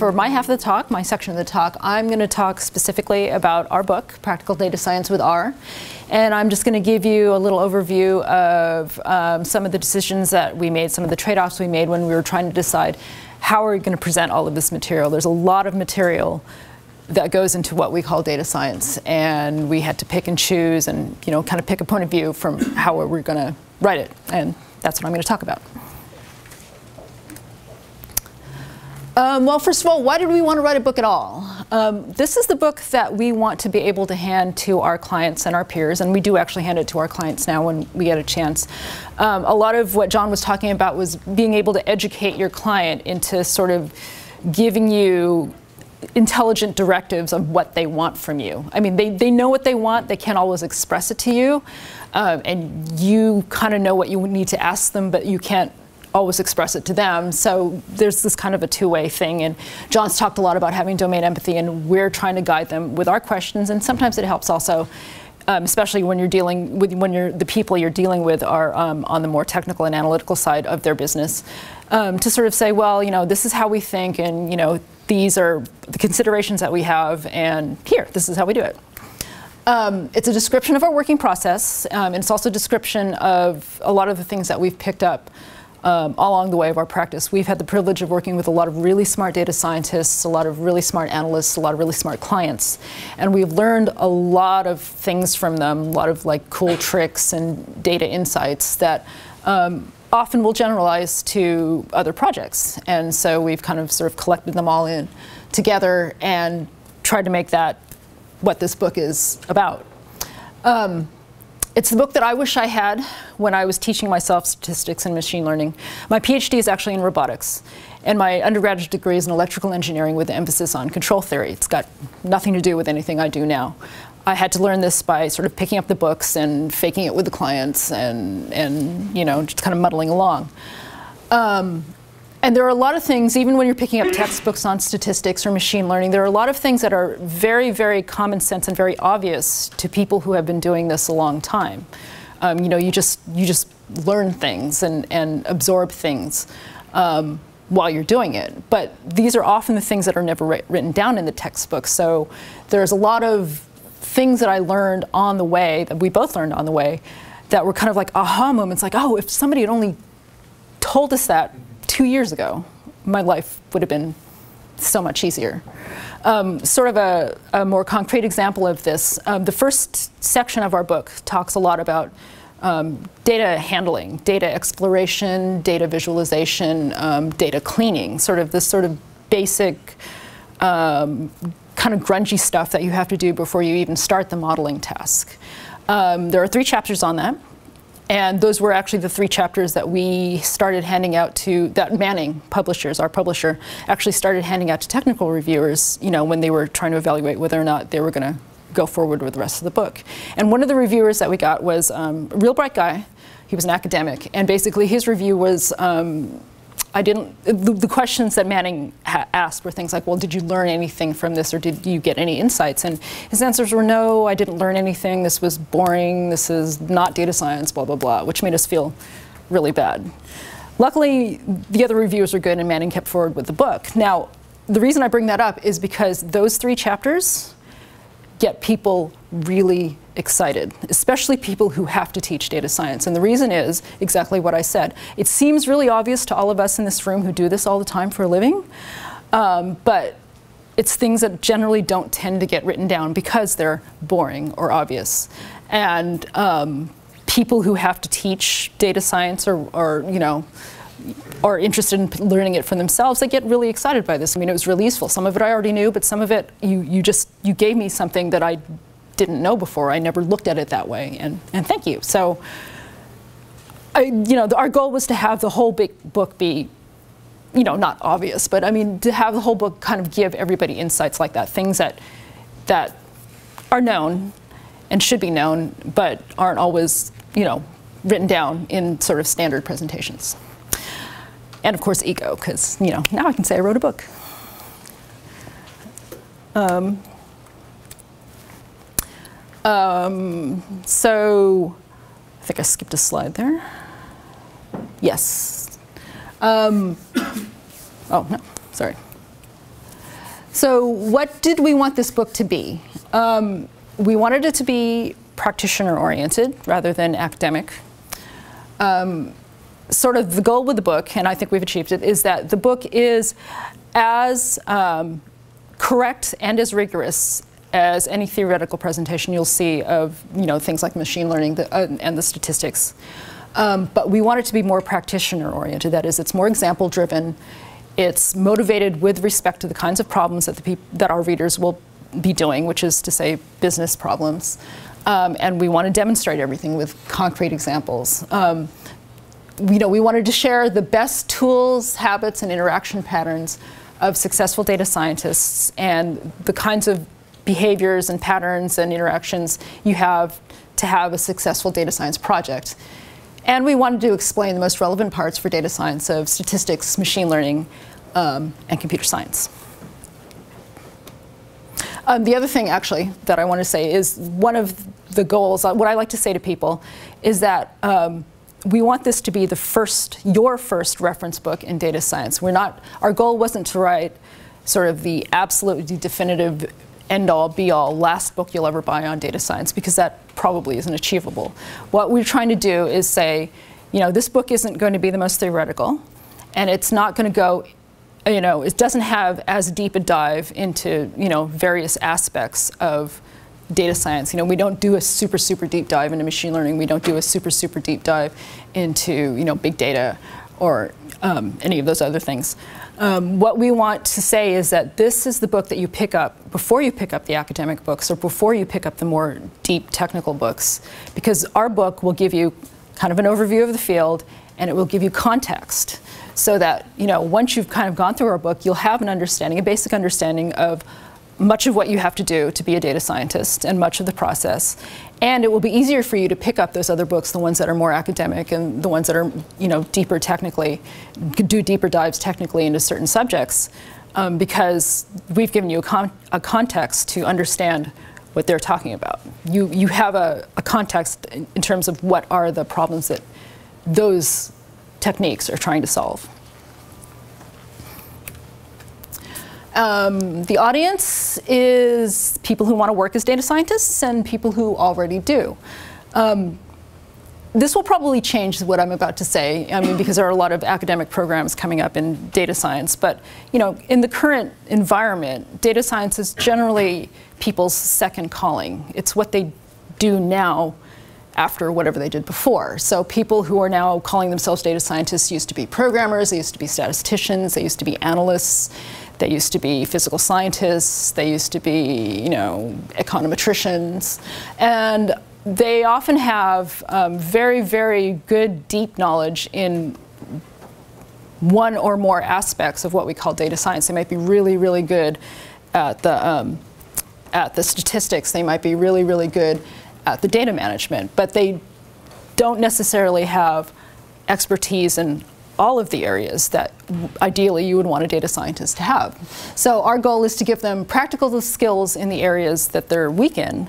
for my half of the talk, my section of the talk, I'm going to talk specifically about our book, Practical Data Science with R. And I'm just going to give you a little overview of some of the decisions that we made, some of the trade-offs we made when we were trying to decide how are we going to present all of this material. There's a lot of material that goes into what we call data science, and we had to pick and choose and kind of pick a point of view from how we're going to write it, and that's what I'm going to talk about. Well, first of all, why did we want to write a book at all? This is the book that we want to be able to hand to our clients and our peers, and we do actually hand it to our clients now when we get a chance. A lot of what John was talking about was being able to educate your client into sort of giving you intelligent directives of what they want from you. I mean, they know what they want, they can't always express it to you, and you kind of know what you need to ask them, but you can't always express it to them. So there's this kind of a two-way thing, and John's talked a lot about having domain empathy, and we're trying to guide them with our questions, and sometimes it helps also, especially when you're dealing with, the people you're dealing with are on the more technical and analytical side of their business, to sort of say, well, this is how we think, and these are the considerations that we have, and here, this is how we do it. It's a description of our working process, and it's also a description of a lot of the things that we've picked up along the way of our practice. We've had the privilege of working with a lot of really smart data scientists, a lot of really smart analysts, a lot of really smart clients, and we've learned a lot of things from them, a lot of cool tricks and data insights that often will generalize to other projects. And so we've kind of sort of collected them all in together and tried to make that what this book is about. It's the book that I wish I had when I was teaching myself statistics and machine learning. My PhD is actually in robotics, and my undergraduate degree is in electrical engineering with an emphasis on control theory. It's got nothing to do with anything I do now. I had to learn this by sort of picking up the books and faking it with the clients and just kind of muddling along. And there are a lot of things, even when you're picking up textbooks on statistics or machine learning, there are a lot of things that are very, very common sense and very obvious to people who have been doing this a long time. You just learn things and absorb things while you're doing it. But these are often the things that are never written down in the textbook. So there's a lot of things that I learned on the way, that we both learned on the way, that were kind of like aha moments, like, oh, if somebody had only told us that 2 years ago, my life would have been so much easier. Sort of a more concrete example of this, the first section of our book talks a lot about data handling, data exploration, data visualization, data cleaning, sort of this sort of basic kind of grungy stuff that you have to do before you even start the modeling task. There are 3 chapters on that. And those were actually the 3 chapters that we started handing out to, that Manning Publishers, our publisher, actually started handing out to technical reviewers, when they were trying to evaluate whether or not they were going to go forward with the rest of the book. And one of the reviewers that we got was a real bright guy. He was an academic. And basically his review was, the questions that Manning asked were things like, well, did you learn anything from this, or did you get any insights? And his answers were, no, I didn't learn anything. This was boring. This is not data science, blah, blah, blah, which made us feel really bad. Luckily, the other reviewers were good, and Manning kept forward with the book. Now, the reason I bring that up is because those 3 chapters get people really excited, especially people who have to teach data science. And the reason is exactly what I said. It seems really obvious to all of us in this room who do this all the time for a living, but it's things that generally don't tend to get written down because they're boring or obvious. And people who have to teach data science or are interested in learning it for themselves, they get really excited by this. I mean, it was really useful. Some of it I already knew, but some of it you gave me something that I didn't know before. I never looked at it that way, and thank you. So, our goal was to have the whole big book be, not obvious, but I mean, to have the whole book kind of give everybody insights like that, things that are known and should be known, but aren't always, written down in sort of standard presentations. And of course, ego, because now I can say I wrote a book. So I think I skipped a slide there. Yes. Oh, no, sorry. So what did we want this book to be? We wanted it to be practitioner-oriented rather than academic. Sort of the goal with the book, and I think we've achieved it, is that the book is as correct and as rigorous as any theoretical presentation you'll see of things like machine learning and the statistics. But we want it to be more practitioner-oriented. That is, it's more example-driven. It's motivated with respect to the kinds of problems that our readers will be doing, which is to say business problems. And we want to demonstrate everything with concrete examples. We wanted to share the best tools, habits, and interaction patterns of successful data scientists and the kinds of behaviors and patterns and interactions you have to have a successful data science project. And we wanted to explain the most relevant parts for data science of statistics, machine learning, and computer science. The other thing, actually, that I want to say is one of the goals, what I like to say to people, is that we want this to be your first reference book in data science. Our goal wasn't to write sort of the absolutely definitive end-all, be-all, last book you'll ever buy on data science, because that probably isn't achievable. What we're trying to do is say, this book isn't going to be the most theoretical, and it's not going to go, it doesn't have as deep a dive into, various aspects of data science. We don't do a super, super deep dive into machine learning. We don't do a super, super deep dive into, big data or any of those other things. What we want to say is that this is the book that you pick up before you pick up the academic books or before you pick up the more deep technical books, because our book will give you kind of an overview of the field, and it will give you context so that, once you've kind of gone through our book, you'll have an understanding, a basic understanding of much of what you have to do to be a data scientist and much of the process. And it will be easier for you to pick up those other books, the ones that are more academic and the ones that are deeper technically, could do deeper dives technically into certain subjects, because we've given you a context to understand what they're talking about. You have a context in terms of what are the problems that those techniques are trying to solve. The audience is people who want to work as data scientists and people who already do. This will probably change what I'm about to say, because there are a lot of academic programs coming up in data science. But in the current environment, data science is generally people's second calling. It's what they do now after whatever they did before. So people who are now calling themselves data scientists used to be programmers, they used to be statisticians, they used to be analysts, they used to be physical scientists, they used to be, econometricians. And they often have very, very good, deep knowledge in one or more aspects of what we call data science. They might be really, really good at the statistics. They might be really, really good at the data management. But they don't necessarily have expertise in all of the areas that ideally you would want a data scientist to have. So our goal is to give them practical skills in the areas that they're weak in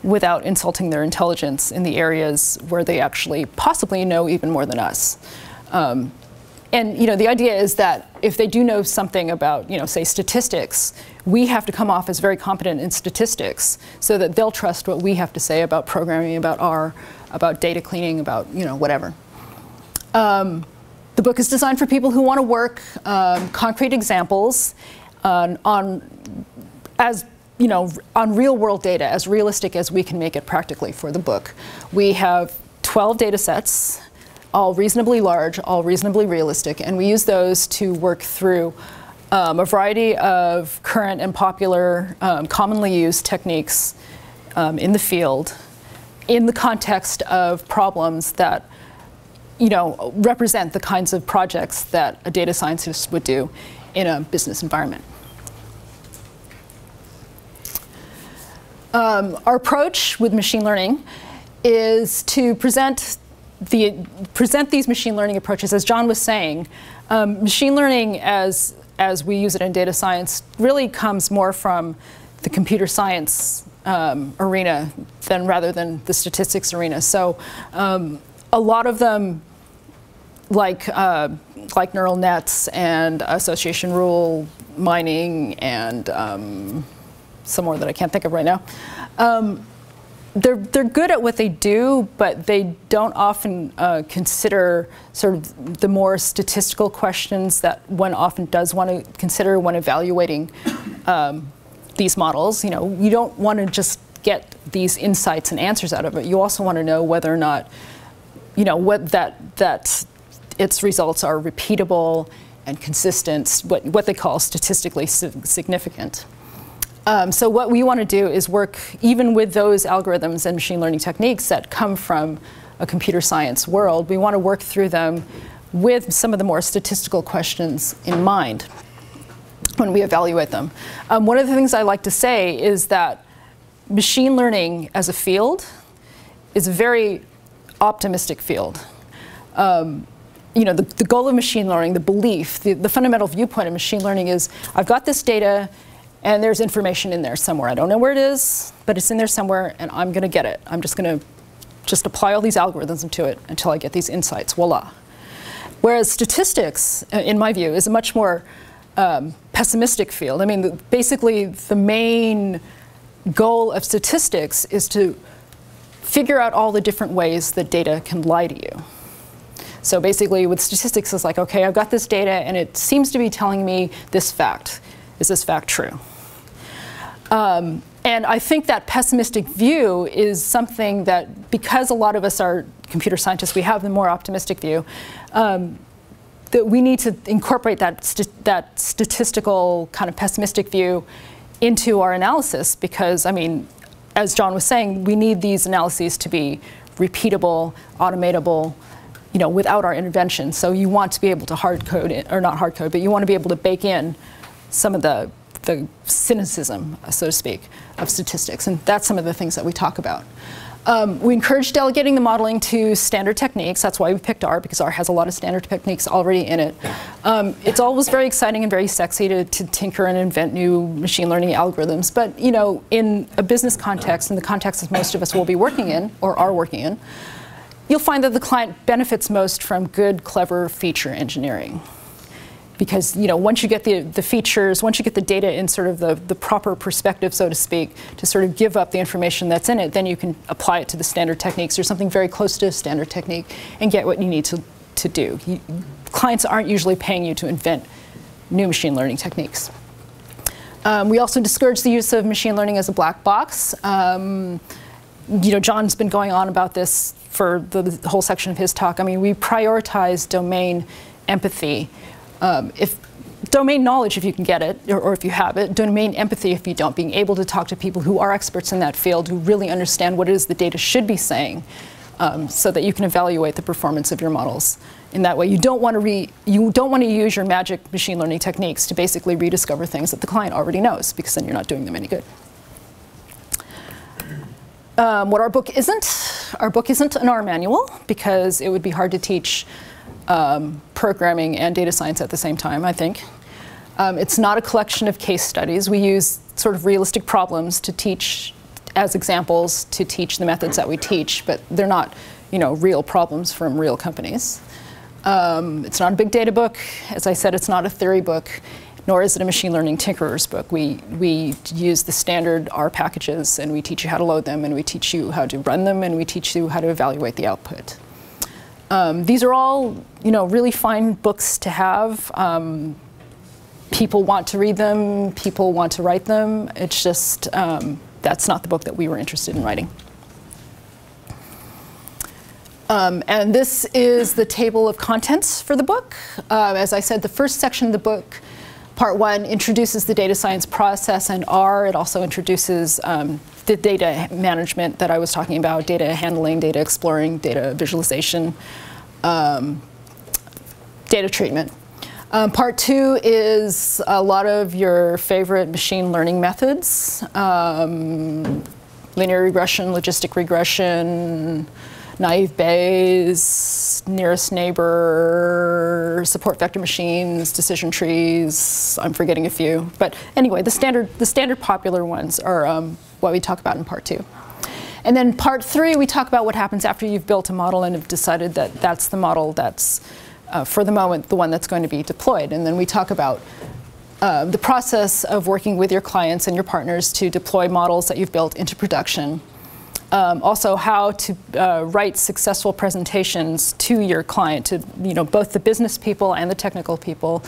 without insulting their intelligence in the areas where they actually possibly know even more than us. And the idea is that if they do know something about, say, statistics, we have to come off as very competent in statistics so that they'll trust what we have to say about programming, about R, about data cleaning, about whatever. The book is designed for people who want to work concrete examples on real-world data, as realistic as we can make it practically for the book. We have 12 data sets, all reasonably large, all reasonably realistic, and we use those to work through a variety of current and popular, commonly used techniques in the field in the context of problems that represent the kinds of projects that a data scientist would do in a business environment. Our approach with machine learning is to present these machine learning approaches. As John was saying, machine learning as we use it in data science really comes more from the computer science arena rather than the statistics arena. So a lot of them, like neural nets and association rule mining and some more that I can't think of right now. They're good at what they do, but they don't often consider sort of the more statistical questions that one often does want to consider when evaluating these models. You know, you don't want to just get these insights and answers out of it. You also want to know whether or not, you know, that its results are repeatable and consistent, what they call statistically significant. So what we want to do is work even with those algorithms and machine learning techniques that come from a computer science world. We want to work through them with some of the more statistical questions in mind when we evaluate them. One of the things I like to say is that machine learning as a field is a very optimistic field. You know, the goal of machine learning, the belief, the fundamental viewpoint of machine learning is, I've got this data, and there's information in there somewhere. I don't know where it is, but it's in there somewhere, and I'm going to get it. I'm just going to apply all these algorithms to it until I get these insights. Voila. Whereas statistics, in my view, is a much more pessimistic field. I mean, basically, the main goal of statistics is to figure out all the different ways that data can lie to you. So basically, with statistics, it's like, OK, I've got this data, and it seems to be telling me this fact. Is this fact true? And I think that pessimistic view is something that, because a lot of us are computer scientists, we have the more optimistic view, that we need to incorporate that statistical kind of pessimistic view into our analysis, because, I mean, as John was saying, we need these analyses to be repeatable, automatable, you know, without our intervention. So you want to be able to hard code it, or not hard code, but you want to be able to bake in some of the cynicism, so to speak, of statistics. And that's some of the things that we talk about. We encourage delegating the modeling to standard techniques. That's why we picked R, because R has a lot of standard techniques already in it. It's always very exciting and very sexy to tinker and invent new machine learning algorithms. But, you know, in a business context, in the context that most of us will be working in, or are working in, you'll find that the client benefits most from good, clever feature engineering. Because, you know, once you get the features, once you get the data in sort of the proper perspective, so to speak, to sort of give up the information that's in it, then you can apply it to the standard techniques or something very close to a standard technique and get what you need to do. Clients aren't usually paying you to invent new machine learning techniques. We also discourage the use of machine learning as a black box. You know, John's been going on about this for the whole section of his talk. I mean, we prioritize domain empathy. If domain knowledge, if you can get it, or if you have it, domain empathy if you don't, being able to talk to people who are experts in that field, who really understand what it is the data should be saying, so that you can evaluate the performance of your models. In that way, you don't want to use your magic machine learning techniques to basically rediscover things that the client already knows, because then you're not doing them any good. What our book isn't an R manual, because it would be hard to teach programming and data science at the same time, I think. It's not a collection of case studies. We use sort of realistic problems to teach as examples to teach the methods that we teach, but they're not, you know, real problems from real companies. It's not a big data book. As I said, it's not a theory book, nor is it a machine learning tinkerer's book. We use the standard R packages, and we teach you how to load them, and we teach you how to run them, and we teach you how to evaluate the output. These are all, you know, really fine books to have. People want to read them. People want to write them. It's just that's not the book that we were interested in writing. And this is the table of contents for the book. As I said, the first section of the book, Part 1, introduces the data science process and R. It also introduces the data management that I was talking about, data handling, data exploring, data visualization, data treatment. Part 2 is a lot of your favorite machine learning methods, linear regression, logistic regression, naive Bayes, nearest neighbor, support vector machines, decision trees. I'm forgetting a few, but anyway, the standard popular ones are what we talk about in Part 2. And then Part 3, we talk about what happens after you've built a model and have decided that that's the model that's, for the moment, the one that's going to be deployed. And then we talk about the process of working with your clients and your partners to deploy models that you've built into production. Also, how to write successful presentations to your client, to both the business people and the technical people,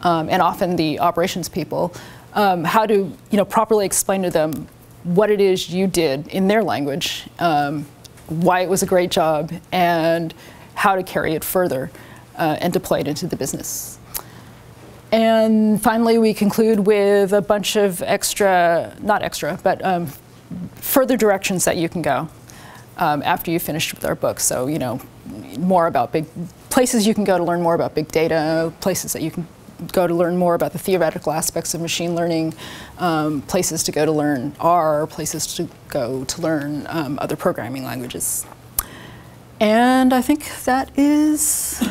and often the operations people. How to properly explain to them what it is you did in their language, why it was a great job, and how to carry it further and deploy it into the business. And finally, we conclude with a bunch of further directions that you can go after you've finished with our book. So, more about places you can go to learn more about big data, places that you can go to learn more about the theoretical aspects of machine learning, places to go to learn R, places to go to learn other programming languages. And I think that is